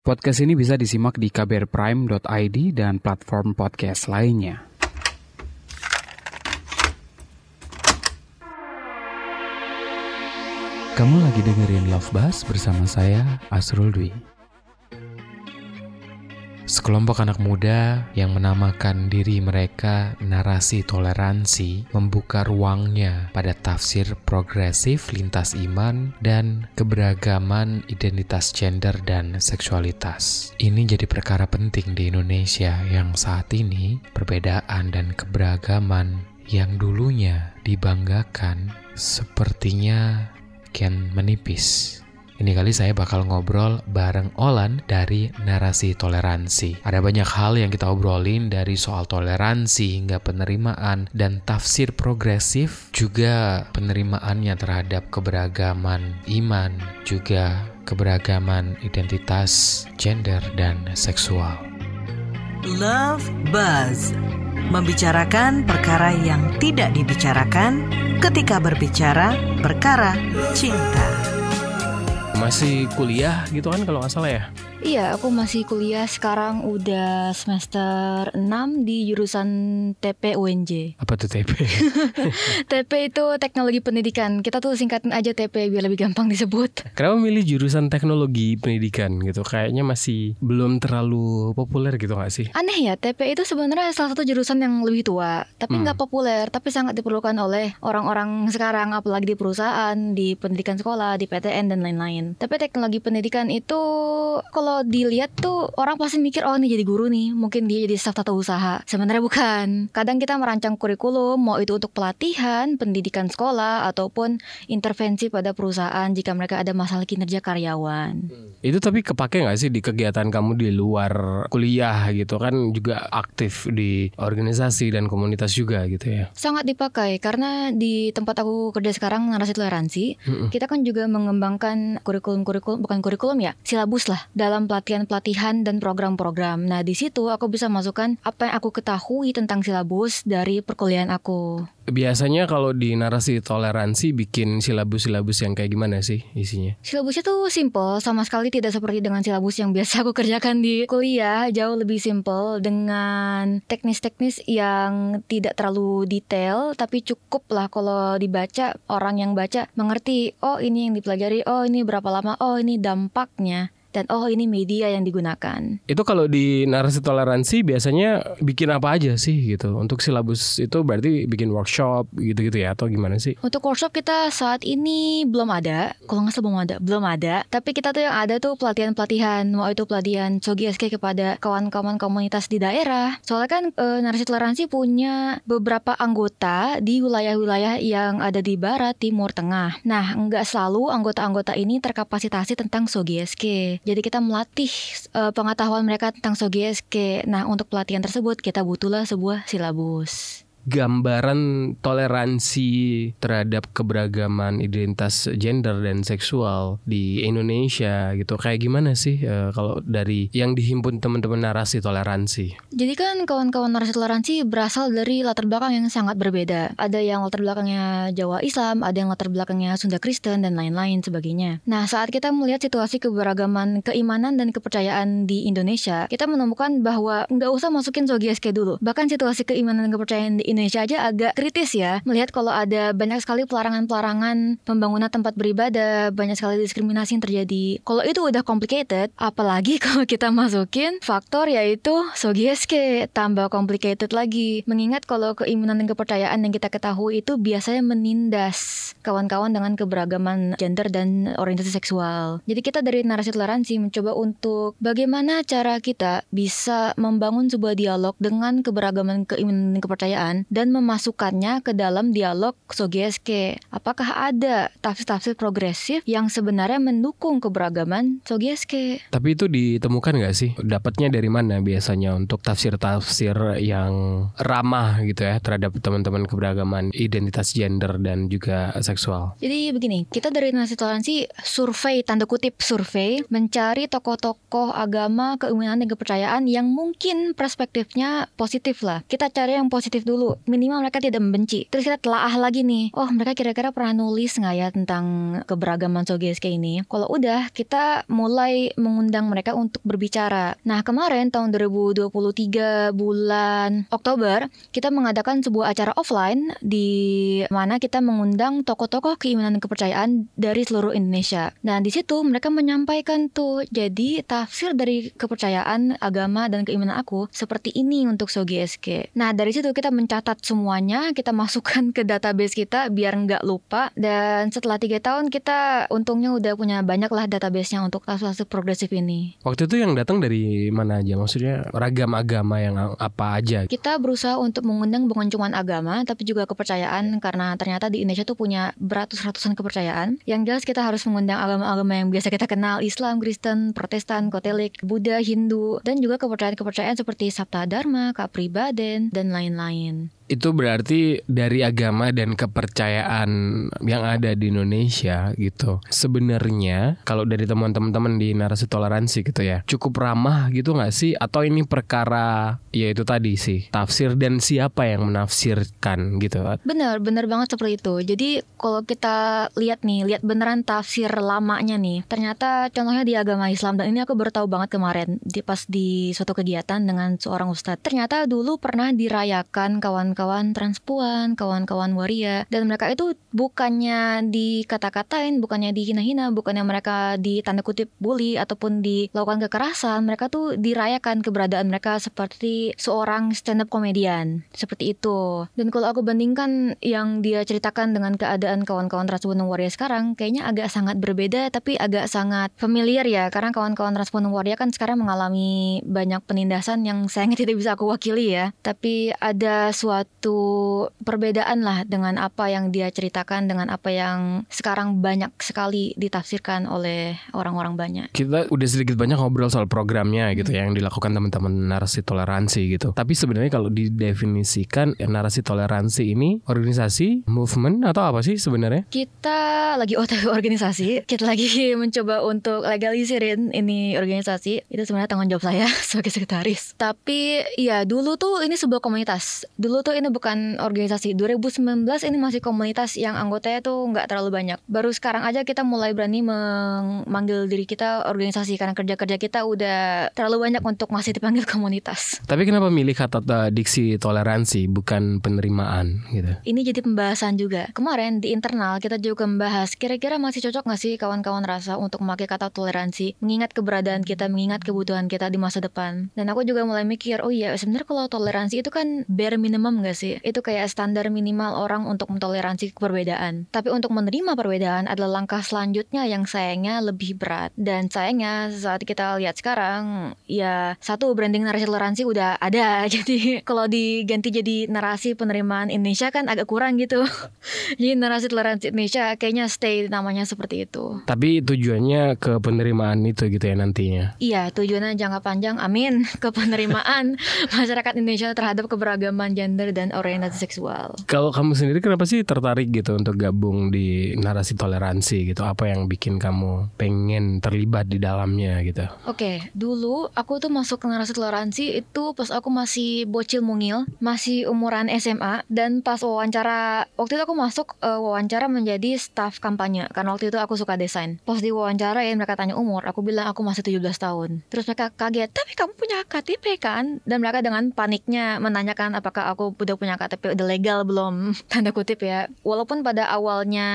Podcast ini bisa disimak di kbrprime.id dan platform podcast lainnya. Kamu lagi dengerin Love Buzz bersama saya, Asrul Dwi. Sekelompok anak muda yang menamakan diri mereka narasi toleransi membuka ruangnya pada tafsir progresif lintas iman dan keberagaman identitas gender dan seksualitas. Ini jadi perkara penting di Indonesia yang saat ini perbedaan dan keberagaman yang dulunya dibanggakan sepertinya kian menipis. Ini kali saya bakal ngobrol bareng Olan dari Narasi Toleransi. Ada banyak hal yang kita obrolin dari soal toleransi hingga penerimaan dan tafsir progresif, juga penerimaannya terhadap keberagaman iman, juga keberagaman identitas gender dan seksual. Love Buzz, membicarakan perkara yang tidak dibicarakan ketika berbicara perkara cinta. Masih kuliah gitu kan kalau nggak salah ya? Iya, aku masih kuliah sekarang udah semester 6 di jurusan TP UNJ. Apa tuh TP? TP itu Teknologi Pendidikan. Kita tuh singkatin aja TP biar lebih gampang disebut. Kenapa milih jurusan teknologi pendidikan gitu? Kayaknya masih belum terlalu populer gitu nggak sih? Aneh ya, TP itu sebenarnya salah satu jurusan yang lebih tua, tapi nggak populer, tapi sangat diperlukan oleh orang-orang sekarang, apalagi di perusahaan, di pendidikan sekolah, di PTN dan lain-lain. Tapi Teknologi Pendidikan itu kalau dilihat tuh orang pasti mikir, oh ini jadi guru nih, mungkin dia jadi staf tata usaha. Sebenarnya bukan. Kadang kita merancang kurikulum, mau itu untuk pelatihan, pendidikan sekolah, ataupun intervensi pada perusahaan jika mereka ada masalah kinerja karyawan. Itu tapi kepake nggak sih di kegiatan kamu di luar kuliah gitu kan, juga aktif di organisasi dan komunitas juga gitu ya? Sangat dipakai, karena di tempat aku kerja sekarang, Narasi Toleransi, kita kan juga mengembangkan bukan kurikulum ya, silabus lah, dalam pelatihan dan program-program. Nah, di situ aku bisa masukkan apa yang aku ketahui tentang silabus dari perkuliahan aku. Biasanya kalau di Narasi Toleransi bikin silabus-silabus yang kayak gimana sih isinya? Silabusnya tuh simple, sama sekali tidak seperti dengan silabus yang biasa aku kerjakan di kuliah. Jauh lebih simple dengan teknis-teknis yang tidak terlalu detail, tapi cukup lah kalau dibaca, orang yang baca mengerti, oh ini yang dipelajari, oh ini berapa lama, oh ini dampaknya, dan oh ini media yang digunakan. Itu kalau di Narasi Toleransi biasanya bikin apa aja sih gitu? Untuk silabus itu berarti bikin workshop gitu-gitu ya, atau gimana sih? Untuk workshop kita saat ini belum ada. Kalau nggak salah belum ada. Tapi kita tuh yang ada tuh pelatihan-pelatihan. Mau itu pelatihan SOGI-SK kepada kawan-kawan komunitas di daerah. Soalnya kan Narasi Toleransi punya beberapa anggota di wilayah-wilayah yang ada di barat, timur, tengah. Nah, nggak selalu anggota-anggota ini terkapasitasi tentang SOGI-SK. Jadi kita melatih pengetahuan mereka tentang SOGI-SK. Nah, untuk pelatihan tersebut kita butuhlah sebuah silabus. Gambaran toleransi terhadap keberagaman identitas gender dan seksual di Indonesia gitu kayak gimana sih kalau dari yang dihimpun teman-teman Narasi Toleransi? Jadi kan kawan-kawan Narasi Toleransi berasal dari latar belakang yang sangat berbeda. Ada yang latar belakangnya Jawa Islam, ada yang latar belakangnya Sunda Kristen dan lain-lain sebagainya. Nah, saat kita melihat situasi keberagaman keimanan dan kepercayaan di Indonesia, kita menemukan bahwa nggak usah masukin SOGI-SK dulu. Bahkan situasi keimanan dan kepercayaan di Indonesia aja agak kritis ya, melihat kalau ada banyak sekali pelarangan-pelarangan pembangunan tempat beribadah, banyak sekali diskriminasi yang terjadi. Kalau itu udah complicated, apalagi kalau kita masukin faktor yaitu SOGI-SK, tambah complicated lagi. Mengingat kalau keimanan dan kepercayaan yang kita ketahui itu biasanya menindas kawan-kawan dengan keberagaman gender dan orientasi seksual. Jadi kita dari Narasi Toleransi mencoba untuk bagaimana cara kita bisa membangun sebuah dialog dengan keberagaman keimanan dan kepercayaan dan memasukkannya ke dalam dialog SOGI-SK. Apakah ada tafsir-tafsir progresif yang sebenarnya mendukung keberagaman SOGI-SK? Tapi itu ditemukan nggak sih? Dapatnya dari mana biasanya untuk tafsir-tafsir yang ramah gitu ya terhadap teman-teman keberagaman identitas gender dan juga seksual? Jadi begini, kita dari Narasi Toleransi survei, tanda kutip survei, mencari tokoh-tokoh agama, keimanan dan kepercayaan yang mungkin perspektifnya positif lah. Kita cari yang positif dulu. dulu minimal mereka tidak membenci. Terus kita telaah lagi nih, oh mereka kira-kira pernah nulis nggak ya tentang keberagaman SOGSK ini. Kalau udah, kita mulai mengundang mereka untuk berbicara. Nah kemarin tahun 2023 bulan Oktober, kita mengadakan sebuah acara offline di mana kita mengundang tokoh-tokoh keimanan dan kepercayaan dari seluruh Indonesia. Nah di situ mereka menyampaikan tuh, jadi tafsir dari kepercayaan, agama, dan keimanan aku seperti ini untuk SOGSK. Nah dari situ kita mencatat semuanya, kita masukkan ke database kita biar nggak lupa. Dan setelah 3 tahun kita untungnya udah punya banyak lah database-nya untuk tafsir progresif ini. Waktu itu yang datang dari mana aja? Maksudnya ragam agama yang apa aja? Kita berusaha untuk mengundang bukan cuma agama tapi juga kepercayaan, karena ternyata di Indonesia tuh punya beratus-ratusan kepercayaan. Yang jelas kita harus mengundang agama-agama yang biasa kita kenal, Islam, Kristen, Protestan, Katolik, Buddha, Hindu, dan juga kepercayaan-kepercayaan seperti Sabta Dharma, Kapribaden, dan lain-lain. Itu berarti dari agama dan kepercayaan yang ada di Indonesia gitu. Sebenarnya kalau dari teman-teman di narasi toleransi gitu ya, cukup ramah gitu gak sih? Atau ini perkara ya itu tadi sih, tafsir dan siapa yang menafsirkan gitu? Bener banget seperti itu. Jadi kalau kita lihat beneran tafsir lamanya nih, ternyata contohnya di agama Islam, dan ini aku baru tahu banget kemarin pas di suatu kegiatan dengan seorang ustadz. Ternyata dulu pernah dirayakan kawan-kawan transpuan, kawan-kawan waria, dan mereka itu bukannya dikata-katain, bukannya dihina-hina, bukannya mereka ditanda kutip bully ataupun dilakukan kekerasan. Mereka tuh dirayakan keberadaan mereka seperti seorang stand up komedian, seperti itu. Dan kalau aku bandingkan yang dia ceritakan dengan keadaan kawan-kawan transpuan waria sekarang, kayaknya agak sangat berbeda, tapi agak sangat familiar ya, karena kawan-kawan transpuan waria kan sekarang mengalami banyak penindasan yang sayangnya tidak bisa aku wakili ya. Tapi ada suatu perbedaan lah dengan apa yang dia ceritakan dengan apa yang sekarang banyak sekali ditafsirkan oleh orang-orang banyak. Kita udah sedikit banyak ngobrol soal programnya gitu yang dilakukan teman-teman narasi toleransi gitu. Tapi sebenarnya kalau didefinisikan narasi toleransi ini organisasi, movement atau apa sih sebenarnya? Kita lagi OTW organisasi, kita lagi mencoba untuk legalisirin ini organisasi. Itu sebenarnya tanggung jawab saya sebagai sekretaris. Tapi ya dulu tuh ini sebuah komunitas. Dulu tuh ini bukan organisasi. 2019 ini masih komunitas yang anggotanya tuh nggak terlalu banyak. Baru sekarang aja kita mulai berani memanggil diri kita organisasi, karena kerja-kerja kita udah terlalu banyak untuk masih dipanggil komunitas. Tapi kenapa milih kata diksi toleransi bukan penerimaan gitu? Ini jadi pembahasan juga. Kemarin di internal kita juga membahas kira-kira masih cocok nggak sih kawan-kawan rasa untuk memakai kata toleransi, mengingat keberadaan kita, mengingat kebutuhan kita di masa depan. Dan aku juga mulai mikir, oh iya sebenarnya kalau toleransi itu kan bare minimum nggak sih? Itu kayak standar minimal orang untuk mentoleransi perbedaan. Tapi untuk menerima perbedaan adalah langkah selanjutnya yang sayangnya lebih berat. Dan sayangnya saat kita lihat sekarang, ya satu, branding narasi toleransi udah ada. Jadi kalau diganti jadi narasi penerimaan Indonesia kan agak kurang gitu. Jadi narasi toleransi Indonesia kayaknya stay namanya seperti itu. Tapi tujuannya ke penerimaan itu gitu ya nantinya? Iya, tujuannya jangka panjang, amin, ke penerimaan masyarakat Indonesia terhadap keberagaman gender dan orientasi seksual. Kalau kamu sendiri kenapa sih tertarik gitu untuk gabung di narasi toleransi gitu? Apa yang bikin kamu pengen terlibat di dalamnya gitu? Oke, dulu aku tuh masuk ke narasi toleransi itu pas aku masih bocil mungil, masih umuran SMA, dan pas wawancara, waktu itu aku masuk wawancara menjadi staf kampanye, karena waktu itu aku suka desain. Pas di wawancara ya mereka tanya umur, aku bilang aku masih 17 tahun. Terus mereka kaget, tapi kamu punya KTP kan? Dan mereka dengan paniknya menanyakan apakah aku udah punya KTP, udah legal belum, tanda kutip ya. Walaupun pada awalnya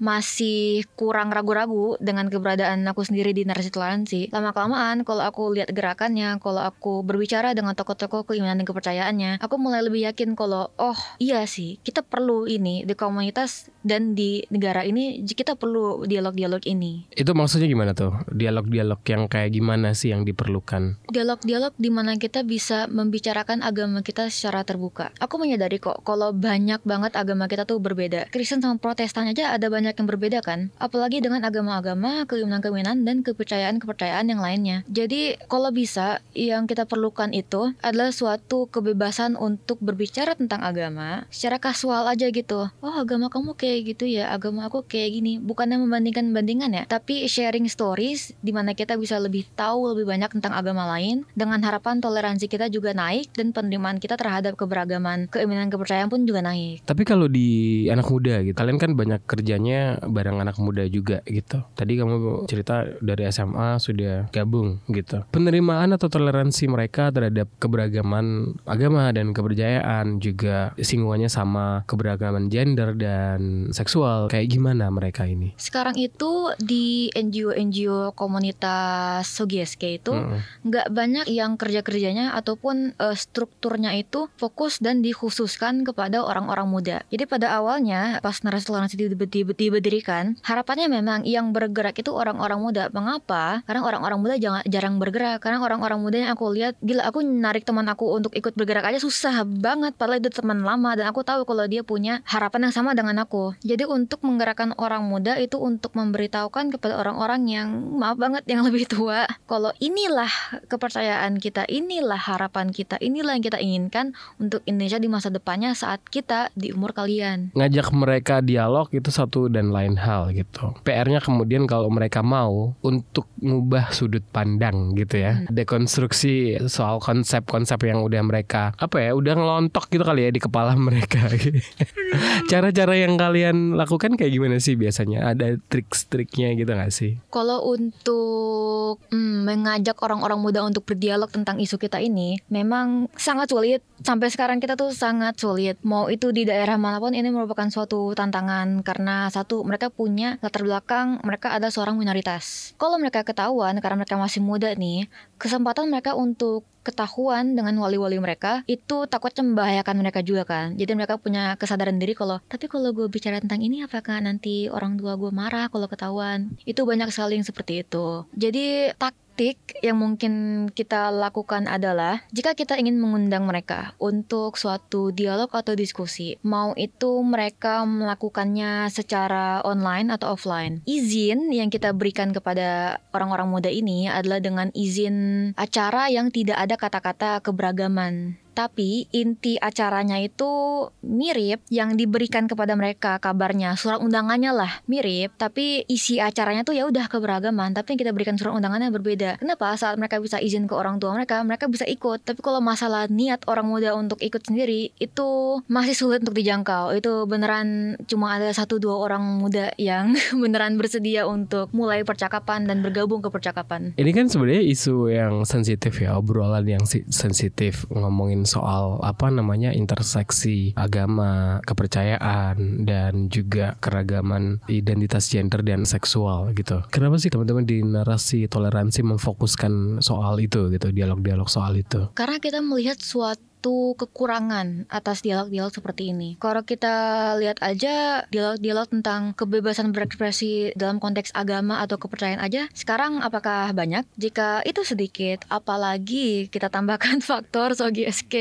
masih kurang ragu-ragu dengan keberadaan aku sendiri di narasi toleransi, lama-kelamaan kalau aku lihat gerakannya, kalau aku berbicara dengan tokoh-tokoh keimanan dan kepercayaannya, aku mulai lebih yakin kalau oh iya sih, kita perlu ini di komunitas dan di negara ini, kita perlu dialog-dialog ini. Itu maksudnya gimana tuh? Dialog-dialog yang kayak gimana sih yang diperlukan? Dialog-dialog di mana kita bisa membicarakan agama kita secara terbuka. Aku menyadari kok kalau banyak banget agama kita tuh berbeda. Kristen sama Protestan aja ada banyak yang berbeda kan. Apalagi dengan agama-agama, keimanan-keimanan dan kepercayaan-kepercayaan yang lainnya. Jadi kalau bisa, yang kita perlukan itu adalah suatu kebebasan untuk berbicara tentang agama secara kasual aja gitu. Oh agama kamu kayak gitu ya, agama aku kayak gini. Bukannya membandingkan ya, tapi sharing stories di mana kita bisa lebih tahu lebih banyak tentang agama lain, dengan harapan toleransi kita juga naik dan penerimaan kita terhadap keberagaman keimanan kepercayaan pun juga naik. Tapi kalau di anak muda gitu, kalian kan banyak kerjanya bareng anak muda juga gitu. Tadi kamu cerita dari SMA sudah gabung gitu. Penerimaan atau toleransi mereka terhadap keberagaman agama dan kepercayaan, juga singgungannya sama keberagaman gender dan seksual, kayak gimana mereka ini? Sekarang itu di NGO komunitas SOGISK itu nggak banyak yang kerja-kerjanya ataupun strukturnya itu fokus dan dikhususkan kepada orang-orang muda. Jadi pada awalnya pas narasi toleransi diberdirikan, harapannya memang yang bergerak itu orang-orang muda. Mengapa? Karena orang-orang muda jarang bergerak. Karena orang-orang muda yang aku lihat, gila, aku narik teman aku untuk ikut bergerak aja susah banget, padahal itu teman lama dan aku tahu kalau dia punya harapan yang sama dengan aku. Jadi untuk menggerakkan orang muda itu untuk memberitahukan kepada orang-orang yang maaf banget yang lebih tua, kalau inilah kepercayaan kita, inilah harapan kita, inilah yang kita inginkan untuk Indonesia di masa depannya saat kita di umur kalian. Ngajak mereka dialog itu satu dan lain hal gitu. PR-nya kemudian kalau mereka mau untuk ngubah sudut pandang gitu ya, dekonstruksi soal konsep-konsep yang udah mereka udah ngelontok gitu kali ya di kepala mereka. Cara-cara yang kalian lakukan kayak gimana sih biasanya? Ada trik-triknya gitu gak sih? Kalau untuk mengajak orang-orang muda untuk berdialog tentang isu kita ini memang sangat sulit. Sampai sekarang kita tuh sangat sulit. Mau itu di daerah manapun ini merupakan suatu tantangan. Karena satu, mereka punya latar belakang, mereka ada seorang minoritas. Kalau mereka ketahuan karena mereka masih muda nih, kesempatan mereka untuk ketahuan dengan wali-wali mereka itu takutnya membahayakan mereka juga kan. Jadi mereka punya kesadaran diri kalau, tapi kalau gue bicara tentang ini apakah nanti orang tua gue marah kalau ketahuan. Itu banyak sekali yang seperti itu. Jadi taktik yang mungkin kita lakukan adalah jika kita ingin mengundang mereka untuk suatu dialog atau diskusi, mau itu mereka melakukannya secara online atau offline, izin yang kita berikan kepada orang-orang muda ini adalah dengan izin acara yang tidak ada kata-kata keberagaman. Tapi inti acaranya itu mirip yang diberikan kepada mereka, kabarnya surat undangannya lah mirip, tapi isi acaranya tuh ya udah keberagaman, tapi yang kita berikan surat undangannya berbeda. Kenapa? Saat mereka bisa izin ke orang tua mereka bisa ikut. Tapi kalau masalah niat orang muda untuk ikut sendiri itu masih sulit untuk dijangkau. Itu beneran cuma ada 1-2 orang muda yang beneran bersedia untuk mulai percakapan dan bergabung ke percakapan. Ini kan sebenarnya isu yang sensitif ya, obrolan yang sensitif, ngomongin soal interseksi agama, kepercayaan, dan juga keragaman identitas gender dan seksual gitu. Kenapa sih teman-teman di narasi toleransi memfokuskan soal itu gitu, dialog-dialog soal itu? Karena kita melihat suatu kekurangan atas dialog-dialog seperti ini. Kalau kita lihat aja dialog-dialog tentang kebebasan berekspresi dalam konteks agama atau kepercayaan aja, sekarang apakah banyak? Jika itu sedikit, apalagi kita tambahkan faktor SOGISK,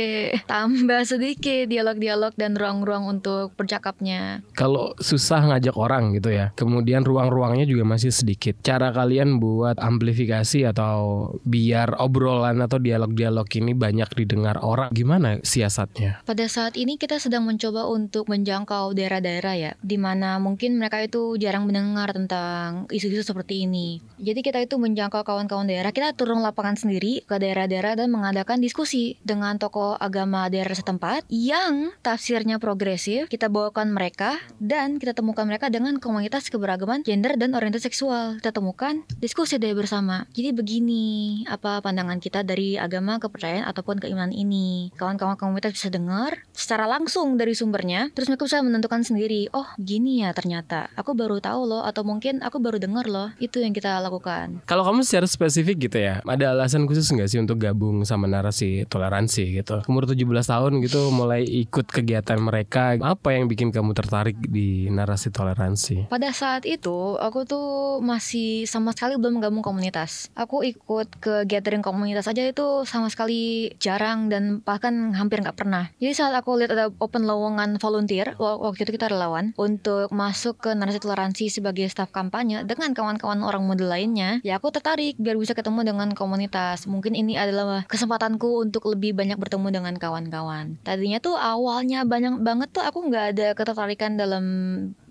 tambah sedikit dialog-dialog dan ruang-ruang untuk bercakapnya. Kalau susah ngajak orang gitu ya, kemudian ruang-ruangnya juga masih sedikit, cara kalian buat amplifikasi atau biar obrolan atau dialog-dialog ini banyak didengar orang, gimana siasatnya? Pada saat ini kita sedang mencoba untuk menjangkau daerah-daerah ya, di mana mungkin mereka itu jarang mendengar tentang isu-isu seperti ini. Jadi kita itu menjangkau kawan-kawan daerah, kita turun lapangan sendiri ke daerah-daerah dan mengadakan diskusi dengan tokoh agama daerah setempat yang tafsirnya progresif. Kita bawakan mereka dan kita temukan mereka dengan komunitas keberagaman gender dan orientasi seksual. Kita temukan diskusi deh bersama. Jadi begini, apa pandangan kita dari agama, kepercayaan ataupun keimanan ini. Kawan-kawan komunitas bisa dengar secara langsung dari sumbernya, terus mereka bisa menentukan sendiri, oh gini ya ternyata, aku baru tahu loh, atau mungkin aku baru dengar loh. Itu yang kita lakukan. Kalau kamu secara spesifik gitu ya, ada alasan khusus nggak sih untuk gabung sama narasi toleransi gitu? Umur 17 tahun gitu mulai ikut kegiatan mereka, apa yang bikin kamu tertarik di narasi toleransi? Pada saat itu aku tuh masih sama sekali belum gabung komunitas. Aku ikut ke gathering komunitas aja itu sama sekali jarang dan bahkan hampir nggak pernah. Jadi saat aku lihat ada open lowongan volunteer, waktu itu kita relawan untuk masuk ke narasi toleransi sebagai staf kampanye dengan kawan-kawan orang muda lainnya, ya aku tertarik biar bisa ketemu dengan komunitas. Mungkin ini adalah kesempatanku untuk lebih banyak bertemu dengan kawan-kawan. Tadinya tuh awalnya banyak banget tuh aku nggak ada ketertarikan dalam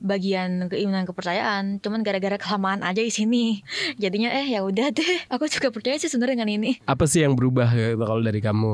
bagian keimanan kepercayaan, cuman gara-gara kelamaan aja di sini. Jadinya ya udah deh, aku juga percaya sih sebenarnya dengan ini. Apa sih yang berubah gitu kalau dari kamu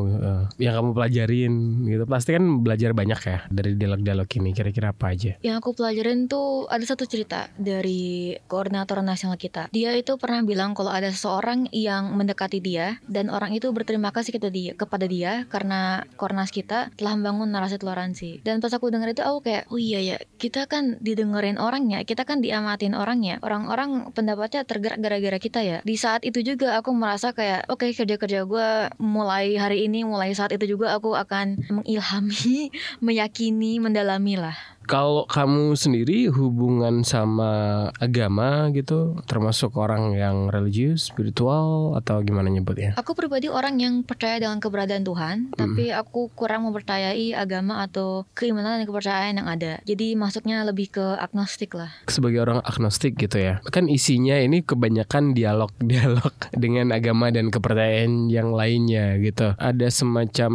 yang kamu pelajarin gitu? Pasti kan belajar banyak ya dari dialog-dialog ini. Kira-kira apa aja? Yang aku pelajarin tuh ada satu cerita dari koordinator nasional kita. Dia itu pernah bilang kalau ada seseorang yang mendekati dia dan orang itu berterima kasih kepada dia karena Kornas kita telah membangun narasi toleransi. Dan pas aku denger itu aku kayak, oh iya ya, kita kan didengerin orangnya, kita kan diamatin orangnya. Orang-orang pendapatnya tergerak gara-gara kita ya. Di saat itu juga aku merasa kayak, oke, kerja-kerja gue mulai hari ini, mulai saat itu juga aku akan mengilhami, meyakini, mendalami lah. Kalau kamu sendiri hubungan sama agama gitu, termasuk orang yang religius, spiritual, atau gimana nyebutnya? Aku pribadi orang yang percaya dengan keberadaan Tuhan, tapi aku kurang mempercayai agama atau keimanan dan kepercayaan yang ada. Jadi masuknya lebih ke agnostik lah. Sebagai orang agnostik gitu ya, kan isinya ini kebanyakan dialog-dialog dengan agama dan kepercayaan yang lainnya gitu. Ada semacam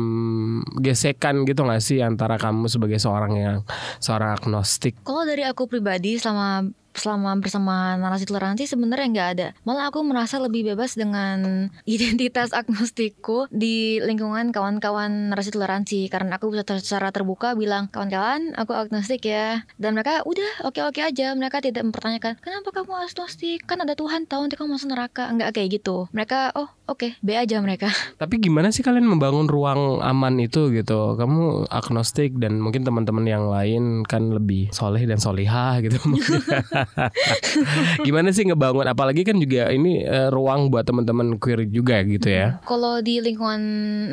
gesekan gitu gak sih antara kamu sebagai seorang agnostik? Kalau dari aku pribadi selama bersama narasi toleransi sebenarnya nggak ada. Malah aku merasa lebih bebas dengan identitas agnostikku di lingkungan kawan-kawan narasi toleransi, karena aku bisa secara terbuka bilang, kawan-kawan aku agnostik ya, dan mereka udah oke-oke aja. Mereka tidak mempertanyakan kenapa kamu agnostik, kan ada Tuhan tahu nanti kamu masuk neraka. Nggak kayak gitu. Mereka oke, be aja mereka. Tapi gimana sih kalian membangun ruang aman itu gitu? Kamu agnostik dan mungkin teman-teman yang lain kan lebih soleh dan solihah gitu. Gimana sih ngebangun, apalagi kan juga ini ruang buat teman-teman queer juga gitu ya. Kalau di lingkungan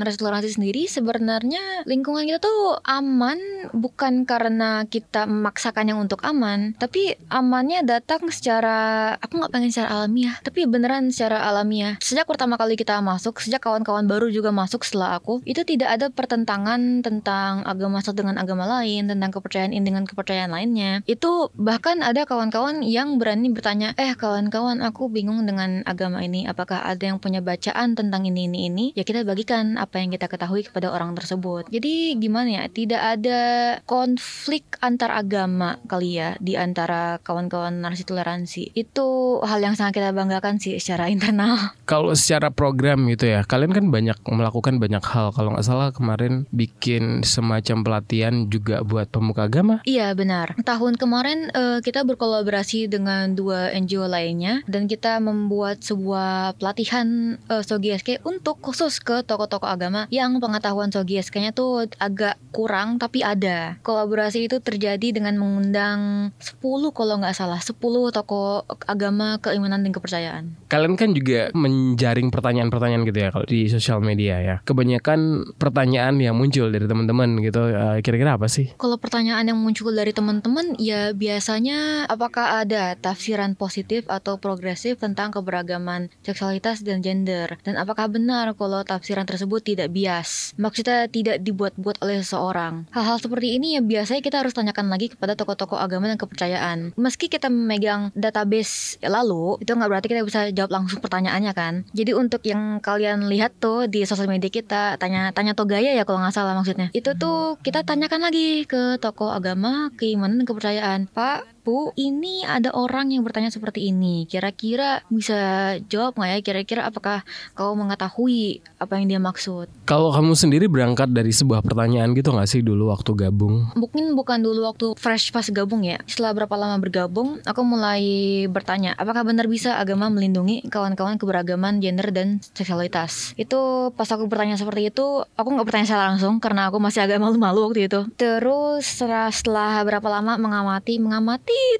narasi toleransi sendiri sebenarnya lingkungan kita tuh aman bukan karena kita memaksakannya untuk aman, tapi amannya datang secara, aku nggak pengen secara alamiah, tapi beneran secara alamiah. Sejak pertama kali kita masuk, sejak kawan-kawan baru juga masuk setelah aku, itu tidak ada pertentangan tentang agama satu dengan agama lain, tentang kepercayaan ini dengan kepercayaan lainnya. Itu bahkan ada kawan-kawan yang berani bertanya, kawan-kawan aku bingung dengan agama ini, apakah ada yang punya bacaan tentang ini? Ya kita bagikan apa yang kita ketahui kepada orang tersebut. Jadi gimana ya, tidak ada konflik antar agama kali ya di antara kawan-kawan narasi toleransi. Itu hal yang sangat kita banggakan sih secara internal. Kalau secara program gitu ya, kalian kan melakukan banyak hal. Kalau nggak salah kemarin bikin semacam pelatihan juga buat pemuka agama. Iya benar. Tahun kemarin kita berkolaborasi dengan 2 NGO lainnya dan kita membuat sebuah pelatihan SOGISK untuk khusus ke tokoh-tokoh agama yang pengetahuan SOGISK-nya tuh agak kurang tapi ada. Kolaborasi itu terjadi dengan mengundang 10 kalau nggak salah, 10 tokoh agama, keimanan dan kepercayaan. Kalian kan juga menjaring pertanyaan-pertanyaan gitu ya kalau di sosial media ya. Kebanyakan pertanyaan yang muncul dari teman-teman gitu, kira-kira apa sih? Kalau pertanyaan yang muncul dari teman-teman ya biasanya apakah ada tafsiran positif atau progresif tentang keberagaman seksualitas dan gender, dan apakah benar kalau tafsiran tersebut tidak bias, maksudnya tidak dibuat-buat oleh seseorang. Hal-hal seperti ini ya biasanya kita harus tanyakan lagi kepada tokoh-tokoh agama dan kepercayaan. Meski kita memegang database lalu, itu nggak berarti kita bisa jawab langsung pertanyaannya kan. Jadi untuk yang kalian lihat tuh di sosial media kita, tanya Togaya ya kalau nggak salah maksudnya, itu tuh kita tanyakan lagi ke tokoh agama, keimanan dan kepercayaan. Pak, Bu, ini ada orang yang bertanya seperti ini. Kira-kira bisa jawab nggak ya? Kira-kira apakah kau mengetahui apa yang dia maksud? Kalau kamu sendiri berangkat dari sebuah pertanyaan gitu nggak sih dulu waktu gabung? Mungkin bukan dulu waktu fresh pas gabung ya. Setelah berapa lama bergabung, aku mulai bertanya, apakah benar bisa agama melindungi kawan-kawan keberagaman gender dan seksualitas? Itu pas aku bertanya seperti itu, aku nggak bertanya secara langsung karena aku masih agak malu-malu waktu itu. Terus setelah berapa lama mengamati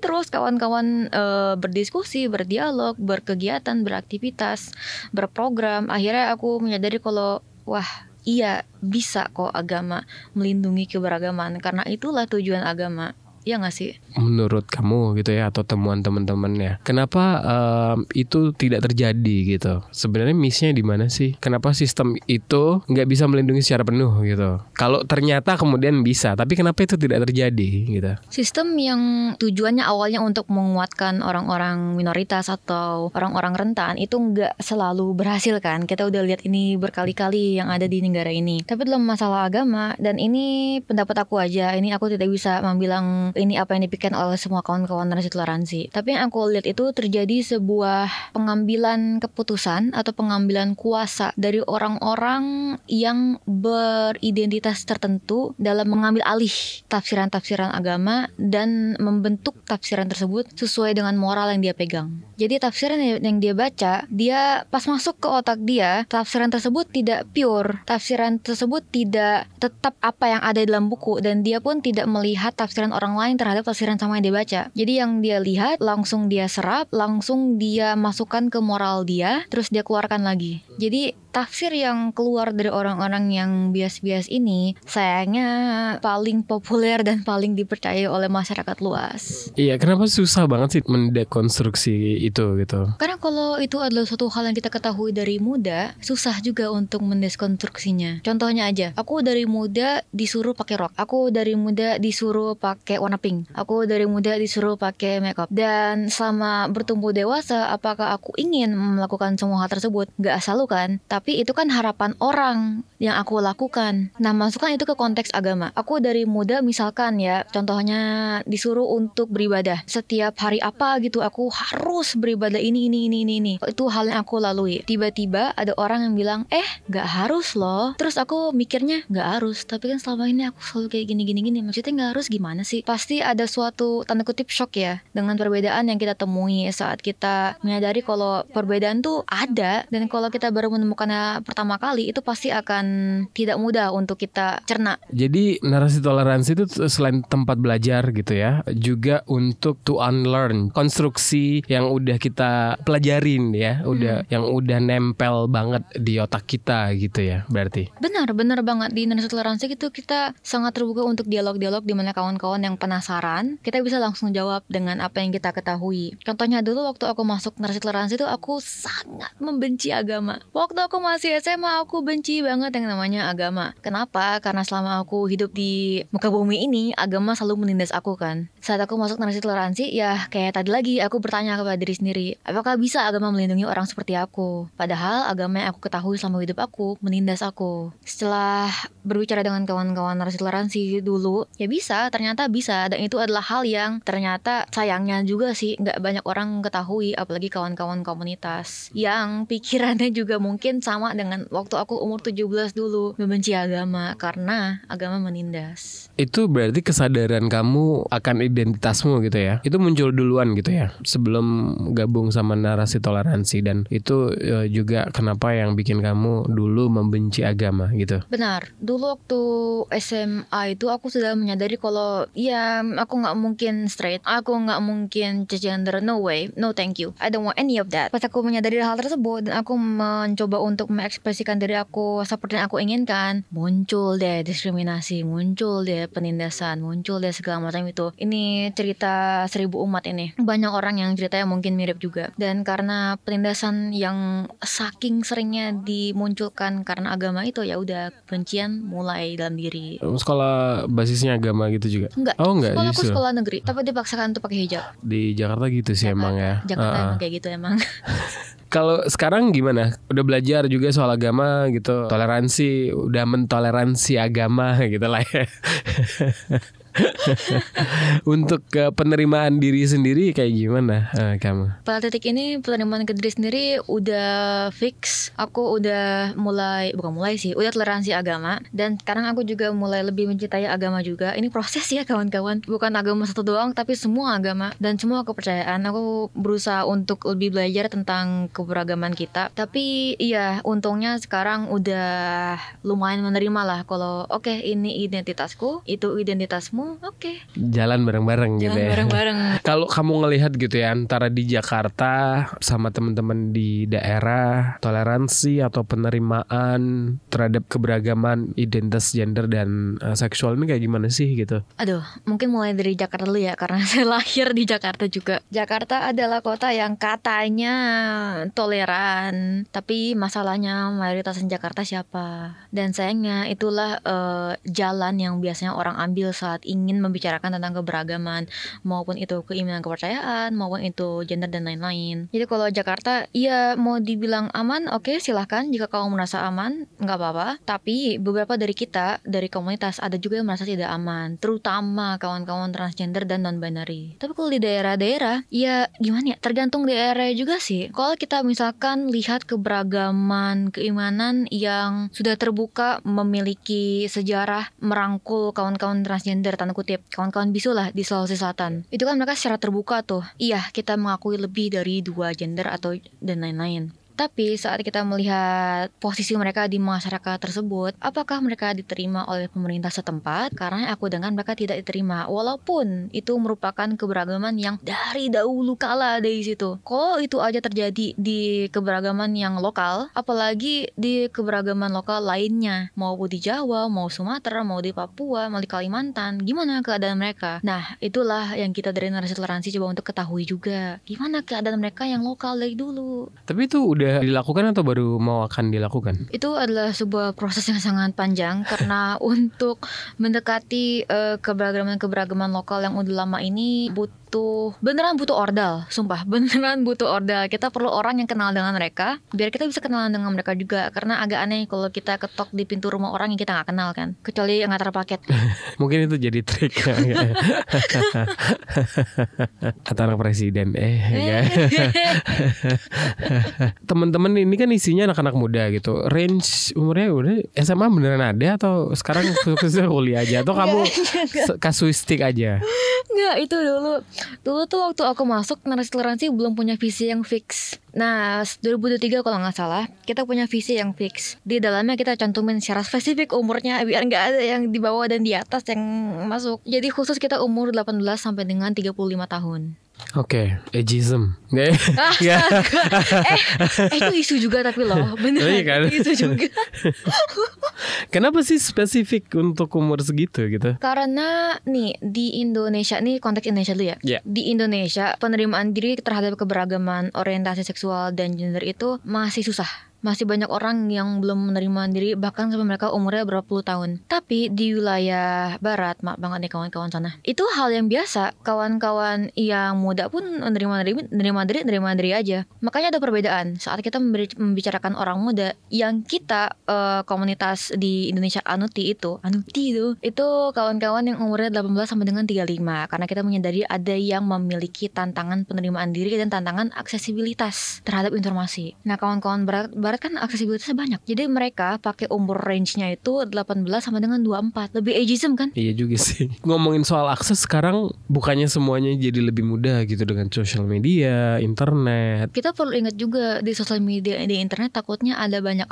terus kawan-kawan berdiskusi, berdialog, berkegiatan, beraktivitas, berprogram. Akhirnya aku menyadari kalau wah, iya bisa kok agama melindungi keberagaman, karena itulah tujuan agama. Iya gak sih? Menurut kamu gitu ya, atau temuan teman-temannya, kenapa itu tidak terjadi gitu? Sebenarnya miss-nya di mana sih? Kenapa sistem itu nggak bisa melindungi secara penuh gitu? Kalau ternyata kemudian bisa, tapi kenapa itu tidak terjadi gitu? Sistem yang tujuannya awalnya untuk menguatkan orang-orang minoritas atau orang-orang rentan itu nggak selalu berhasil kan? Kita udah lihat ini berkali-kali yang ada di negara ini. Tapi dalam masalah agama, dan ini pendapat aku aja, ini aku tidak bisa membilang ini apa yang dipikirkan oleh semua kawan-kawan narasi toleransi. Tapi yang aku lihat itu terjadi sebuah pengambilan keputusan atau pengambilan kuasa dari orang-orang yang beridentitas tertentu dalam mengambil alih tafsiran-tafsiran agama dan membentuk tafsiran tersebut sesuai dengan moral yang dia pegang. Jadi tafsiran yang dia baca, dia pas masuk ke otak dia, tafsiran tersebut tidak pure, tafsiran tersebut tidak tetap apa yang ada dalam buku, dan dia pun tidak melihat tafsiran orang lain terhadap tafsiran sama yang dia baca. Jadi yang dia lihat langsung dia serap, langsung dia masukkan ke moral dia, terus dia keluarkan lagi. Jadi tafsir yang keluar dari orang-orang yang bias-bias ini sayangnya paling populer dan paling dipercaya oleh masyarakat luas. Iya, kenapa susah banget sih mendekonstruksi itu gitu? Karena kalau itu adalah suatu hal yang kita ketahui dari muda, susah juga untuk mendeskonstruksinya. Contohnya aja, aku dari muda disuruh pakai rok, aku dari muda disuruh pakai warna pink, aku dari muda disuruh pakai makeup. Dan selama bertumbuh dewasa, apakah aku ingin melakukan semua hal tersebut? Gak selalu kan, tapi itu kan harapan orang yang aku lakukan. Nah, masukkan itu ke konteks agama. Aku dari muda misalkan ya, contohnya disuruh untuk beribadah. Setiap hari apa gitu, aku harus beribadah ini. Itu hal yang aku lalui. Tiba-tiba ada orang yang bilang, gak harus loh. Terus aku mikirnya, gak harus. Tapi kan selama ini aku selalu kayak gini. Maksudnya gak harus gimana sih? Pasti ada suatu tanda kutip shock ya, dengan perbedaan yang kita temui saat kita menyadari kalau perbedaan tuh ada. Dan kalau kita baru menemukannya pertama kali, itu pasti akan tidak mudah untuk kita cerna. Jadi narasi toleransi itu selain tempat belajar gitu ya, juga untuk to unlearn konstruksi yang udah kita pelajarin ya, yang udah nempel banget di otak kita gitu ya, berarti. Benar banget. Di narasi toleransi itu kita sangat terbuka untuk dialog-dialog di mana kawan-kawan yang penasaran, kita bisa langsung jawab dengan apa yang kita ketahui. Contohnya dulu waktu aku masuk narasi toleransi itu aku sangat membenci agama. Waktu aku masih SMA aku benci banget yang namanya agama. Kenapa? Karena selama aku hidup di muka bumi ini, agama selalu menindas aku kan. Saat aku masuk narasi toleransi, ya kayak tadi lagi aku bertanya kepada diri sendiri, apakah bisa agama melindungi orang seperti aku? Padahal agama yang aku ketahui selama hidup aku menindas aku. Setelah berbicara dengan kawan-kawan narasi toleransi dulu, ya ternyata bisa. Dan itu adalah hal yang ternyata sayangnya juga sih gak banyak orang ketahui, apalagi kawan-kawan komunitas yang pikirannya juga mungkin sama dengan waktu aku umur 17 dulu, membenci agama karena agama menindas. Itu berarti kesadaran kamu akan identitasmu gitu ya, itu muncul duluan gitu ya, sebelum gabung sama narasi toleransi. Dan itu juga kenapa yang bikin kamu dulu membenci agama gitu. Benar, dulu waktu SMA itu aku sudah menyadari kalau ya aku gak mungkin straight, aku gak mungkin cisgender, no way, no thank you, I don't want any of that. Pas aku menyadari hal tersebut dan aku mencoba untuk mengekspresikan diri aku seperti yang aku inginkan, muncul deh diskriminasi, muncul deh penindasan, muncul deh segala macam itu. Ini cerita 1000 umat ini. Banyak orang yang ceritanya mungkin mirip juga. Dan karena penindasan yang saking seringnya dimunculkan karena agama itu, ya udah kebencian mulai dalam diri. Sekolah basisnya agama gitu juga? Enggak. Oh enggak, sekolah justru. Aku sekolah negeri, tapi dipaksakan untuk pakai hijab. Di Jakarta gitu sih emang ya. Jakarta emang kayak gitu emang. Kalau sekarang gimana? Udah belajar juga soal agama gitu, toleransi, udah mentoleransi agama gitu lah ya. Untuk penerimaan diri sendiri kayak gimana kamu? Pada titik ini penerimaan ke diri sendiri udah fix. Aku udah udah toleransi agama. Dan sekarang aku juga mulai lebih mencintai agama juga. Ini proses ya kawan-kawan, bukan agama satu doang, tapi semua agama dan semua kepercayaan. Aku berusaha untuk lebih belajar tentang keberagaman kita. Tapi iya, untungnya sekarang udah lumayan menerima lah kalau oke, ini identitasku, itu identitasmu. Oke. Jalan bareng-bareng gitu ya. Bareng-bareng. Kalau kamu ngelihat gitu ya, antara di Jakarta sama teman-teman di daerah, toleransi atau penerimaan terhadap keberagaman identitas gender dan seksual ini kayak gimana sih gitu? Aduh, mungkin mulai dari Jakarta dulu ya, karena saya lahir di Jakarta juga. Jakarta adalah kota yang katanya toleran, tapi masalahnya mayoritas Jakarta siapa? Dan sayangnya itulah jalan yang biasanya orang ambil saat ingin membicarakan tentang keberagaman, maupun itu keimanan kepercayaan, maupun itu gender dan lain-lain. Jadi kalau Jakarta, ya mau dibilang aman, oke, silahkan. Jika kamu merasa aman, nggak apa-apa. Tapi beberapa dari kita, dari komunitas, ada juga yang merasa tidak aman, terutama kawan-kawan transgender dan non-binary. Tapi kalau di daerah-daerah, ya gimana ya, tergantung daerah juga sih. Kalau kita misalkan lihat keberagaman keimanan yang sudah terbuka, memiliki sejarah merangkul kawan-kawan transgender, tanda kutip, kawan-kawan bisu lah di Sulawesi Selatan, itu kan mereka secara terbuka tuh, iya kita mengakui lebih dari 2 gender atau dan lain-lain. Tapi saat kita melihat posisi mereka di masyarakat tersebut, apakah mereka diterima oleh pemerintah setempat? Karena aku dengar mereka tidak diterima, walaupun itu merupakan keberagaman yang dari dahulu kala dari situ. Kalau itu aja terjadi di keberagaman yang lokal, apalagi di keberagaman lokal lainnya, mau di Jawa, mau Sumatera, mau di Papua, mau di Kalimantan, gimana keadaan mereka? Nah, itulah yang kita dari narasi toleransi coba untuk ketahui juga. Gimana keadaan mereka yang lokal dari dulu. Tapi itu udah dilakukan atau baru mau akan dilakukan? Itu adalah sebuah proses yang sangat panjang karena untuk mendekati keberagaman lokal yang udah lama ini beneran butuh ordal, sumpah beneran butuh ordal. Kita perlu orang yang kenal dengan mereka biar kita bisa kenalan dengan mereka juga, karena agak aneh kalau kita ketok di pintu rumah orang yang kita nggak kenal kan, kecuali yang ngantar paket. Mungkin itu jadi trik atau anak presiden teman-teman ini kan isinya anak-anak muda gitu, range umurnya udah SMA beneran ada atau sekarang khususnya kuliah aja atau kamu kasuistik aja? Enggak, itu dulu tuh waktu aku masuk narasi toleransi belum punya visi yang fix. Nah 2023 kalau nggak salah kita punya visi yang fix. Di dalamnya kita cantumin secara spesifik umurnya biar nggak ada yang di bawah dan di atas yang masuk. Jadi khusus kita umur 18 sampai dengan 35 tahun. Oke, ageism. Itu isu juga tapi loh, bener kan? Isu juga. Kenapa sih spesifik untuk umur segitu gitu? Karena nih di Indonesia, nih konteks Indonesia dulu ya. Yeah. Di Indonesia penerimaan diri terhadap keberagaman orientasi seksual dan gender itu masih susah. Masih banyak orang yang belum menerima diri bahkan sampai mereka umurnya berapa puluh tahun. Tapi di wilayah barat, maaf banget nih kawan-kawan sana, itu hal yang biasa. Kawan-kawan yang muda pun menerima diri aja. Makanya ada perbedaan saat kita membicarakan orang muda yang kita komunitas di Indonesia Anuti itu kawan-kawan yang umurnya 18 sampai dengan 35, karena kita menyadari ada yang memiliki tantangan penerimaan diri dan tantangan aksesibilitas terhadap informasi. Nah, kawan-kawan barat kan aksesibilitasnya banyak. Jadi mereka pakai umur range-nya itu 18 sampai dengan 24. Lebih ageism kan? Iya juga sih. Ngomongin soal akses sekarang bukannya semuanya jadi lebih mudah gitu dengan sosial media, internet. Kita perlu ingat juga di sosial media, di internet takutnya ada banyak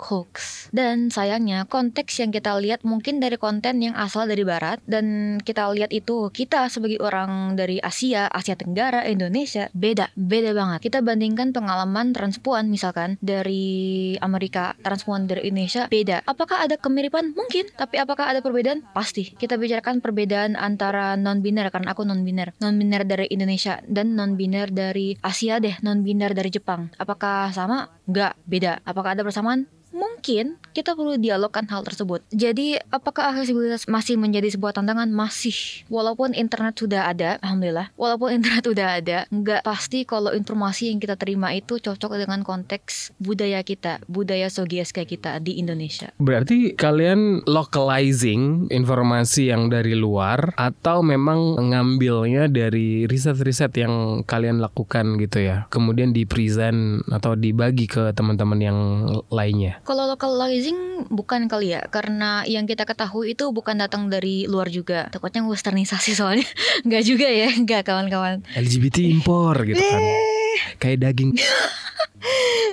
hoax. Dan sayangnya konteks yang kita lihat mungkin dari konten yang asal dari barat, dan kita lihat itu kita sebagai orang dari Asia Tenggara, Indonesia beda banget. Kita bandingkan pengalaman transpuan misalkan dari Amerika, transpuan dari Indonesia beda. Apakah ada kemiripan? Mungkin. Tapi apakah ada perbedaan? Pasti. Kita bicarakan perbedaan antara non-biner, karena aku non-biner dari Indonesia dan non-biner dari Asia deh, non-biner dari Jepang. Apakah sama? Enggak, beda. Apakah ada persamaan? Mungkin kita perlu dialogkan hal tersebut. Jadi apakah aksesibilitas masih menjadi sebuah tantangan? Masih. Walaupun internet sudah ada, alhamdulillah. Walaupun internet sudah ada, nggak pasti kalau informasi yang kita terima itu cocok dengan konteks budaya kita, budaya Sogieska kita di Indonesia. Berarti kalian localizing informasi yang dari luar atau memang ngambilnya dari riset-riset yang kalian lakukan gitu ya? Kemudian di-present atau dibagi ke teman-teman yang lainnya? Kalau localizing bukan kali ya, karena yang kita ketahui itu bukan datang dari luar juga. Takutnya westernisasi soalnya. Enggak juga ya, enggak kawan-kawan. LGBT impor gitu kan. Kayak daging.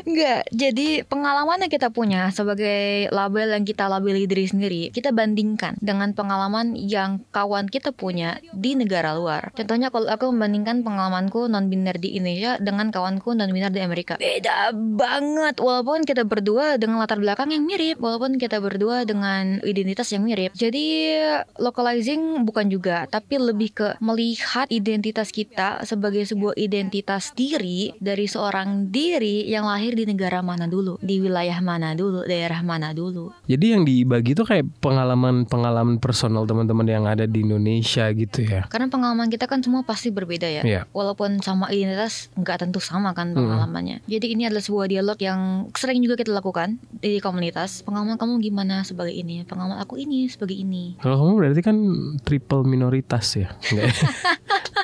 Enggak, jadi pengalaman yang kita punya sebagai label yang kita labeli diri sendiri, kita bandingkan dengan pengalaman yang kawan kita punya di negara luar. Contohnya kalau aku membandingkan pengalamanku non-biner di Indonesia dengan kawanku non-biner di Amerika, beda banget. Walaupun kita berdua dengan latar belakang yang mirip, walaupun kita berdua dengan identitas yang mirip. Jadi localizing bukan juga, tapi lebih ke melihat identitas kita sebagai sebuah identitas diri diri dari seorang diri yang lahir di negara mana dulu, di wilayah mana dulu, daerah mana dulu. Jadi yang dibagi itu kayak pengalaman personal teman-teman yang ada di Indonesia gitu ya. Karena pengalaman kita kan semua pasti berbeda ya. Iya. Walaupun sama identitas nggak tentu sama kan pengalamannya. Jadi ini adalah sebuah dialog yang sering juga kita lakukan di komunitas. Pengalaman kamu gimana sebagai ini? Pengalaman aku ini sebagai ini. Kalau kamu berarti kan triple minoritas ya? Enggak ya?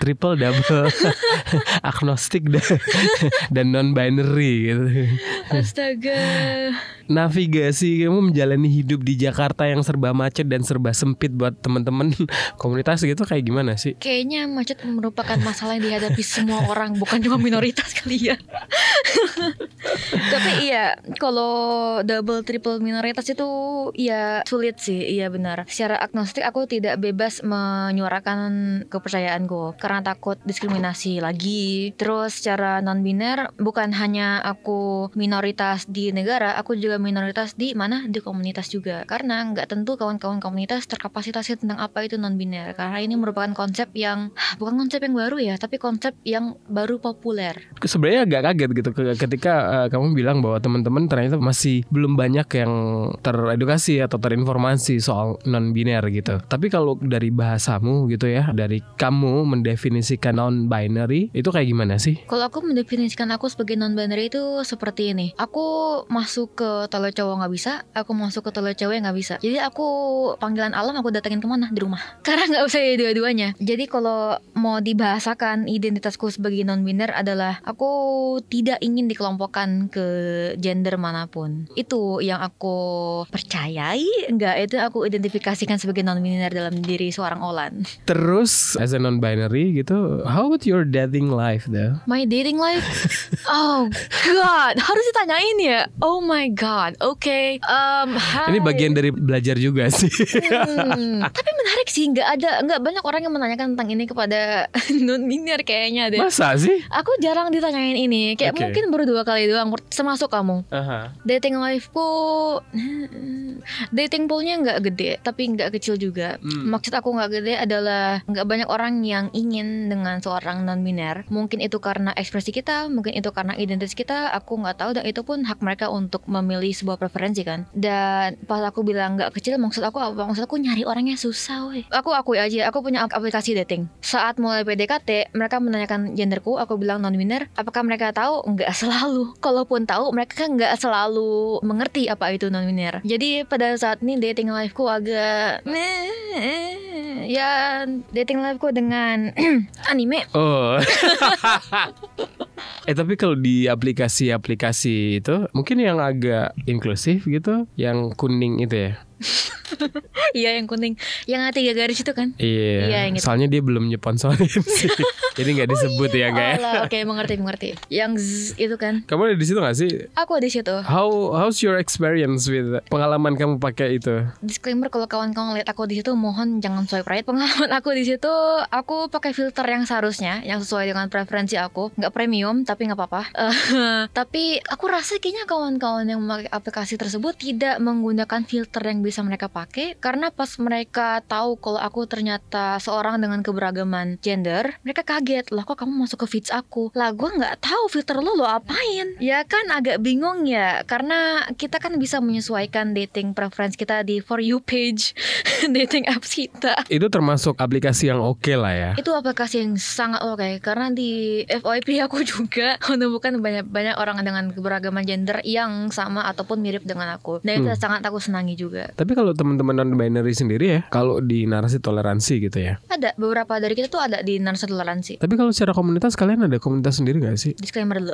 Triple double agnostik dan non-binary gitu. Astaga. Navigasi kamu menjalani hidup di Jakarta yang serba macet dan serba sempit buat teman-teman komunitas gitu kayak gimana sih? Kayaknya macet merupakan masalah yang dihadapi semua orang, bukan cuma minoritas kali ya. Tapi iya, kalau double triple minoritas itu ya sulit sih, iya benar. Secara agnostik aku tidak bebas menyuarakan kepercayaanku karena takut diskriminasi lagi. Terus secara non-biner bukan hanya aku minoritas di negara, aku juga minoritas di mana, di komunitas juga. Karena nggak tentu kawan-kawan komunitas terkapasitasi tentang apa itu non-biner. Karena ini merupakan konsep yang bukan konsep yang baru ya, tapi konsep yang baru populer. Sebenarnya agak kaget gitu ketika kamu bilang bahwa teman-teman ternyata masih belum banyak yang teredukasi atau terinformasi soal non-biner gitu. Tapi kalau dari bahasamu gitu ya, dari kamu mendefinisikan non-binary itu kayak gimana sih? Kalau aku mendefinisikan aku sebagai non-binary itu seperti ini. Aku masuk ke toilet cowok nggak bisa, aku masuk ke toilet cewek nggak bisa. Jadi aku panggilan alam aku datengin kemana? Di rumah. Karena nggak usah dua-duanya. Jadi kalau mau dibahasakan identitasku sebagai non-biner adalah aku tidak ingin dikelompokkan ke gender manapun. Itu yang aku percayai. Enggak, itu aku identifikasikan sebagai non-biner dalam diri seorang Olan. Terus as a non-binary gitu, how about your dating life though? My dating life? Oh God, harus ditanyain ya. Oh my God. Oke. Ini bagian dari belajar juga sih. Tapi menarik sih, nggak banyak orang yang menanyakan tentang ini kepada non-biner kayaknya deh. Masa sih? Aku jarang ditanyain ini. Kayak mungkin baru 2 kali doang, termasuk kamu. Dating life-ku, dating poolnya nggak gede, tapi nggak kecil juga. Maksud aku nggak gede adalah nggak banyak orang yang ingin dengan seorang non-biner. Mungkin itu karena ekspresi kita, mungkin itu karena identitas kita. Aku nggak tahu, dan itu pun hak mereka untuk memilih sebuah preferensi kan. Dan pas aku bilang nggak kecil, maksud aku apa? Maksud aku nyari orangnya susah weh. Aku akui aja, aku punya aplikasi dating. Saat mulai PDKT, mereka menanyakan genderku, aku bilang non-biner. Apakah mereka tahu? Nggak selalu. Kalaupun tahu, mereka kan nggak selalu mengerti apa itu non-biner. Jadi pada saat ini dating life-ku agak ya, dating life-ku dengan anime. Oh. Tapi kalau di aplikasi-aplikasi itu mungkin yang agak inklusif gitu, yang kuning itu ya. Iya, yang kuning, yang 3 garis itu kan. Iya, yang itu. Soalnya dia belum nyeponsorin sih. Jadi gak disebut ya guys. Oke, mengerti. Yang Z itu kan. Kamu ada di situ gak sih? Aku di situ. How's your experience with pengalaman kamu pakai itu? Disclaimer, kalau kawan-kawan lihat aku di situ, mohon jangan swipe right. Pengalaman aku di situ, aku pakai filter yang seharusnya, yang sesuai dengan preferensi aku. Nggak premium, tapi nggak apa-apa. Tapi aku rasa kayaknya kawan-kawan yang memakai aplikasi tersebut tidak menggunakan filter yang bisa mereka pakai, karena pas mereka tahu kalau aku ternyata seorang dengan keberagaman gender, mereka kaget, lah kok kamu masuk ke feeds aku? Lah gue nggak tahu filter lo apain? Ya kan agak bingung ya, karena kita kan bisa menyesuaikan dating preference kita di For You page dating apps kita. Itu termasuk aplikasi yang oke lah ya. Itu aplikasi yang sangat oke, karena di FYP aku juga menemukan banyak orang dengan keberagaman gender yang sama ataupun mirip dengan aku, dan itu sangat aku senangi juga. Tapi kalau teman-teman non-binary sendiri ya, kalau di narasi toleransi gitu ya, ada beberapa dari kita tuh ada di narasi toleransi. Tapi kalau secara komunitas, kalian ada komunitas sendiri gak sih? Disclaimer dulu.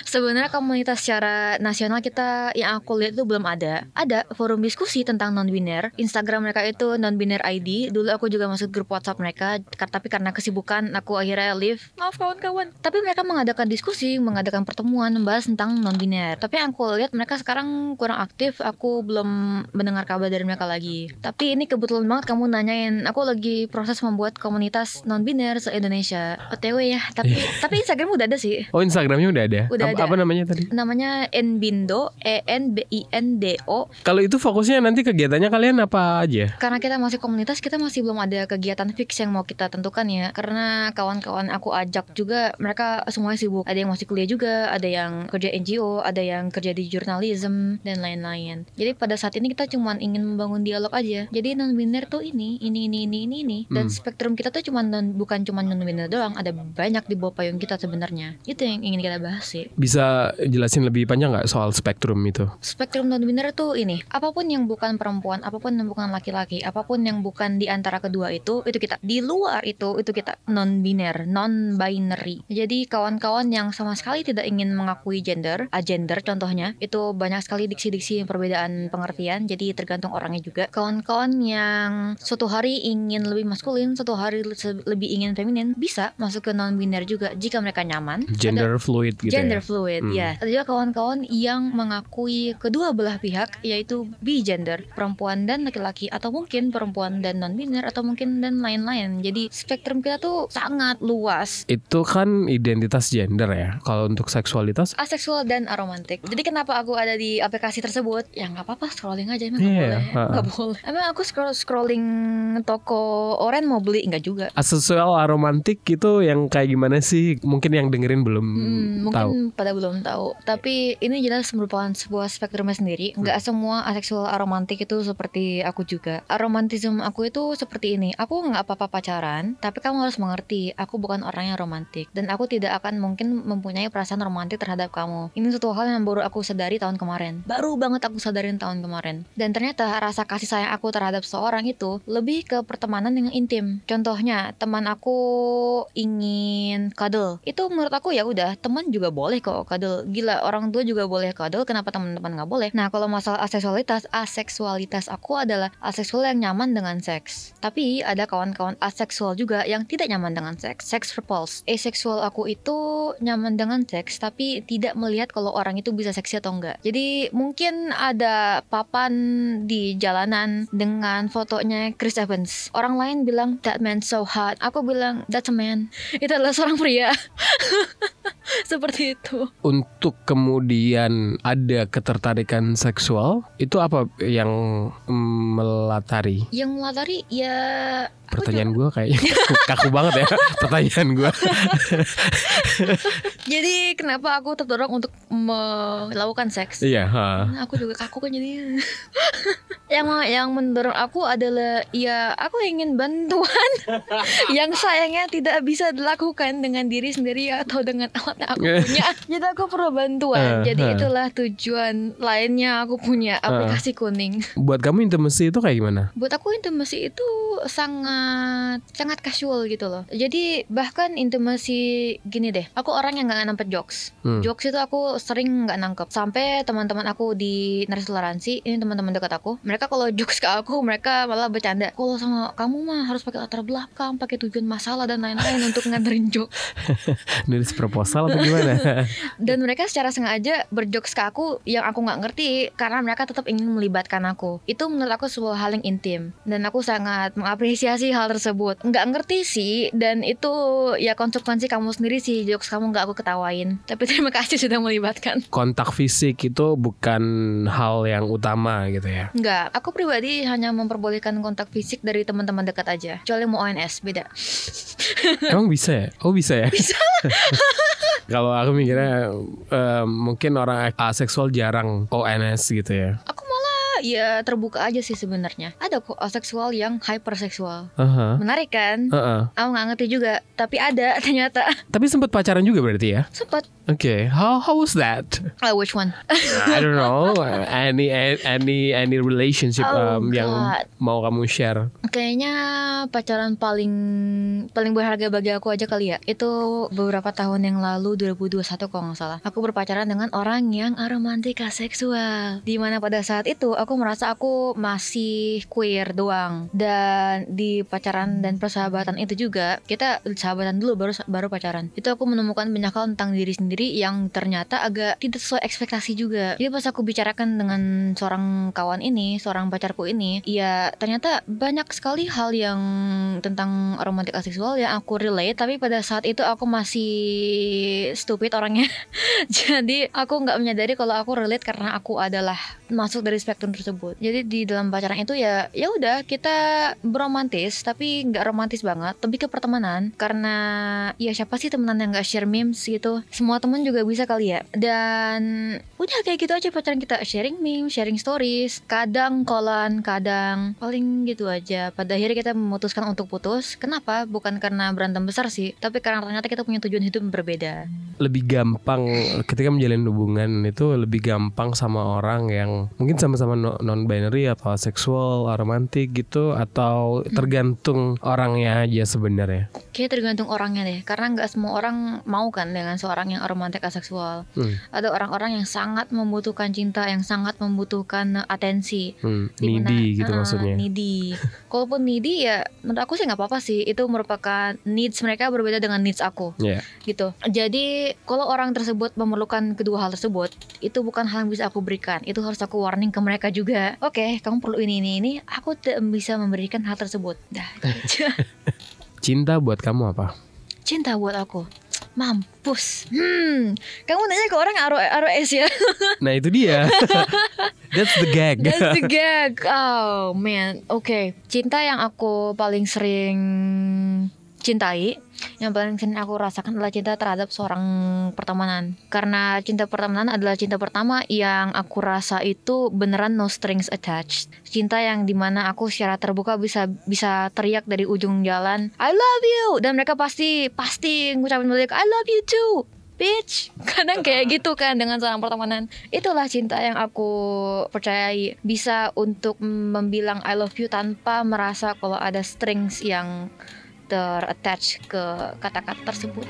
Sebenarnya komunitas secara nasional kita yang aku lihat itu belum ada. Ada forum diskusi tentang non-biner. Instagram mereka itu non-biner ID. Dulu aku juga masuk grup WhatsApp mereka, tapi karena kesibukan aku akhirnya leave. Maaf kawan-kawan. Tapi mereka mengadakan diskusi, mengadakan pertemuan membahas tentang non-biner. Tapi yang aku lihat mereka sekarang kurang aktif. Aku belum mendengar kabar dari mereka lagi. Tapi ini kebetulan banget kamu nanyain. Aku lagi proses membuat komunitas non-biner se-Indonesia. OTW ya. Tapi Instagram udah ada sih. Oh, Instagramnya udah ada? Udah ada. Apa namanya tadi? Namanya Enbindo, ENBINDO. Kalau itu fokusnya nanti kegiatannya kalian apa aja? Karena kita masih komunitas, kita masih belum ada kegiatan fix yang mau kita tentukan ya. Karena kawan-kawan aku ajak juga, mereka semuanya sibuk. Ada yang masih kuliah juga, ada yang kerja NGO, ada yang kerja di jurnalism dan lain-lain. Jadi pada saat ini kita cuma ingin membangun dialog aja. Jadi non-biner tuh ini. Dan spektrum kita tuh bukan cuma non-biner doang, ada banyak di bawah payung kita sebenarnya. Itu yang ingin kita bahas sih. Bisa jelasin lebih panjang nggak soal spektrum itu? Spektrum non-biner tuh ini, apapun yang bukan perempuan, apapun yang bukan laki-laki, apapun yang bukan di antara kedua itu kita. Di luar itu kita non-biner, non-binary. Jadi kawan-kawan yang sama sekali tidak ingin mengakui gender, agender contohnya, itu banyak sekali diksi-diksi perbedaan pengertian, jadi tergantung orangnya juga. Kawan-kawan yang suatu hari ingin lebih maskulin, suatu hari lebih ingin feminin, bisa masuk ke non-biner juga jika mereka nyaman. Gender fluid gitu Gender ya? fluid, ya. Ada juga kawan-kawan yang mengakui kedua belah pihak, yaitu bi-gender, perempuan dan laki-laki, atau mungkin perempuan dan non-biner, atau mungkin dan lain-lain. Jadi spektrum kita tuh sangat luas. Itu kan identitas gender ya. Kalau untuk seksualitas? Aseksual dan aromantik. Jadi kenapa aku ada di aplikasi tersebut? Ya nggak apa-apa, scrolling aja, emang nggak boleh. Emang aku scrolling toko oren mau beli, nggak juga. Aseksual aromantik itu yang kayak gimana sih? Mungkin yang dengerin belum tahu. Mungkin pada belum tahu. Tapi ini jelas merupakan sebuah spektrumnya sendiri. Nggak semua aseksual aromantik itu seperti aku juga. Aromantisme aku itu seperti ini. Aku nggak apa-apa pacaran, tapi kamu harus mengerti, aku bukan orang yang romantik, dan aku tidak akan mungkin mempunyai perasaan romantik terhadap kamu. Ini suatu hal yang baru aku sadari tahun kemarin. Baru banget aku sadarin tahun kemarin. Dan ternyata rasa kasih sayang aku terhadap seorang itu lebih ke pertemanan yang intim. Contohnya, teman aku ingin cuddle. Itu menurut aku ya udah, teman juga boleh kok cuddle. Gila, orang tua juga boleh cuddle, kenapa teman-teman nggak boleh? Nah, kalau masalah aseksualitas aku adalah aseksual yang nyaman dengan seks. Tapi ada kawan-kawan aseksual juga yang tidak nyaman dengan seks. Sex repulsed. Aseksual aku itu nyaman dengan seks, tapi tidak melihat kalau orang itu bisa seksi atau enggak. Jadi mungkin ada papan di jalanan dengan fotonya Chris Evans. Orang lain bilang that man so hot. Aku bilang that's a man. Itu adalah seorang pria. Seperti itu. Untuk kemudian ada ketertarikan seksual, itu apa yang melatari? Yang melatari ya... Pertanyaan gue kayaknya kaku banget ya pertanyaan gue. Jadi kenapa aku terdorong untuk melakukan seks? Iya. Nah, aku juga kaku kan jadi. Yang mendorong aku adalah ya aku ingin bantuan yang sayangnya tidak bisa dilakukan dengan diri sendiri atau dengan alat yang aku punya. Jadi aku perlu bantuan. Jadi itulah tujuan lainnya aku punya aplikasi kuning. Buat kamu intimacy itu kayak gimana? Buat aku intimacy itu sangat casual gitu loh. Jadi bahkan intimacy gini deh, aku orang yang nggak nangkep jokes. Jokes itu aku sering nggak nangkep. Sampai teman-teman aku di narasi toleransi, ini teman-teman dekat aku, mereka kalau jokes ke aku mereka malah bercanda. Kalau sama kamu mah harus pakai latar belakang, pakai tujuan masalah dan lain-lain untuk nganterin jokes. Nulis proposal atau gimana? Dan mereka secara sengaja berjokes ke aku yang aku nggak ngerti karena mereka tetap ingin melibatkan aku. Itu menurut aku sebuah hal yang intim dan aku sangat mengapresiasi hal tersebut. Nggak ngerti sih, dan itu ya konsekuensi kamu sendiri sih, jokes kamu nggak aku ketawain. Tapi terima kasih sudah melibatkan. Kontak fisik itu bukan hal yang utama gitu ya? Nggak, aku pribadi hanya memperbolehkan kontak fisik dari teman-teman dekat aja. Kecuali mau ONS, beda. Emang bisa ya? Oh bisa ya? Bisa. Kalau aku mikirnya mungkin orang aseksual jarang ONS gitu ya. Aku malah ya terbuka aja sih sebenarnya. Ada kok aseksual yang hyperseksual. Menarik kan? Aku nggak ngerti juga, tapi ada ternyata. Tapi sempat pacaran juga berarti ya? Sempat. Okay, how was that? Which one? I don't know. Any relationship yang mau kamu share? Kayaknya pacaran paling berharga bagi aku aja kali ya. Itu beberapa tahun yang lalu, 2021 kalau nggak salah. Aku berpacaran dengan orang yang aromantik aseksual. Dimana pada saat itu aku merasa aku masih queer doang. Dan di pacaran dan persahabatan itu juga, kita sahabatan dulu baru pacaran. Itu aku menemukan banyak hal tentang diri sendiri yang ternyata agak tidak sesuai ekspektasi juga. Jadi pas aku bicarakan dengan seorang kawan ini, seorang pacarku ini, ya ternyata banyak sekali hal yang tentang romantik aseksual yang aku relate, tapi pada saat itu aku masih stupid orangnya. Jadi aku nggak menyadari kalau aku relate karena aku adalah masuk dari spektrum tersebut. Jadi di dalam pacaran itu ya udah kita beromantis, tapi nggak romantis banget, lebih ke pertemanan. Karena ya siapa sih temenan yang nggak share memes gitu? Semua temen juga bisa kali ya. Dan udah kayak gitu aja pacaran kita, sharing memes, sharing stories, kadang kolan, kadang paling gitu aja. Pada akhirnya kita memutuskan untuk putus. Kenapa? Bukan karena berantem besar sih, tapi karena ternyata kita punya tujuan hidup yang berbeda. Lebih gampang ketika menjalin hubungan itu lebih gampang sama orang yang mungkin sama-sama non-binary atau seksual, romantik gitu, atau tergantung orangnya aja sebenarnya. Kayaknya tergantung orangnya deh, karena nggak semua orang mau kan dengan seorang yang romantik aseksual. Ada orang-orang yang sangat membutuhkan cinta, yang sangat membutuhkan atensi. Needy gitu maksudnya. Needy. Kalaupun needy ya menurut aku sih nggak apa-apa sih. Itu merupakan needs mereka berbeda dengan needs aku. Gitu. Jadi kalau orang tersebut memerlukan kedua hal tersebut, itu bukan hal yang bisa aku berikan. Itu harus aku warning ke mereka juga. Oke, kamu perlu ini. Aku tidak bisa memberikan hal tersebut. Dah. Gitu. Cinta buat kamu apa? Cinta buat aku, mampus. Kamu nanya ke orang ROS ya? Nah itu dia. That's the gag. That's the gag. Oh man. Oke. Cinta yang aku paling sering cintai, yang paling sering aku rasakan adalah cinta terhadap seorang pertemanan. Karena cinta pertemanan adalah cinta pertama yang aku rasa itu beneran no strings attached. Cinta yang dimana aku secara terbuka bisa teriak dari ujung jalan, I love you, dan mereka pasti ngucapin balik, I love you too, bitch. Kadang kayak gitu kan dengan seorang pertemanan. Itulah cinta yang aku percayai, bisa untuk membilang I love you tanpa merasa kalau ada strings yang ter-attach ke kata-kata tersebut.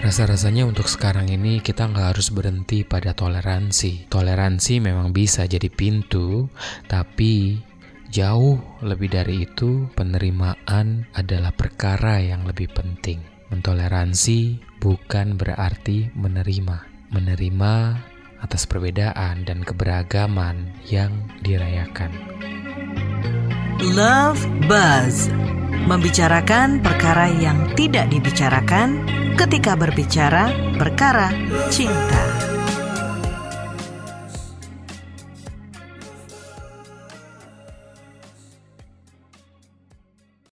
Rasa-rasanya untuk sekarang ini kita nggak harus berhenti pada toleransi. Toleransi memang bisa jadi pintu, tapi jauh lebih dari itu, penerimaan adalah perkara yang lebih penting. Mentoleransi bukan berarti menerima. Menerima atas perbedaan dan keberagaman yang dirayakan. Love Buzz, membicarakan perkara yang tidak dibicarakan ketika berbicara perkara cinta.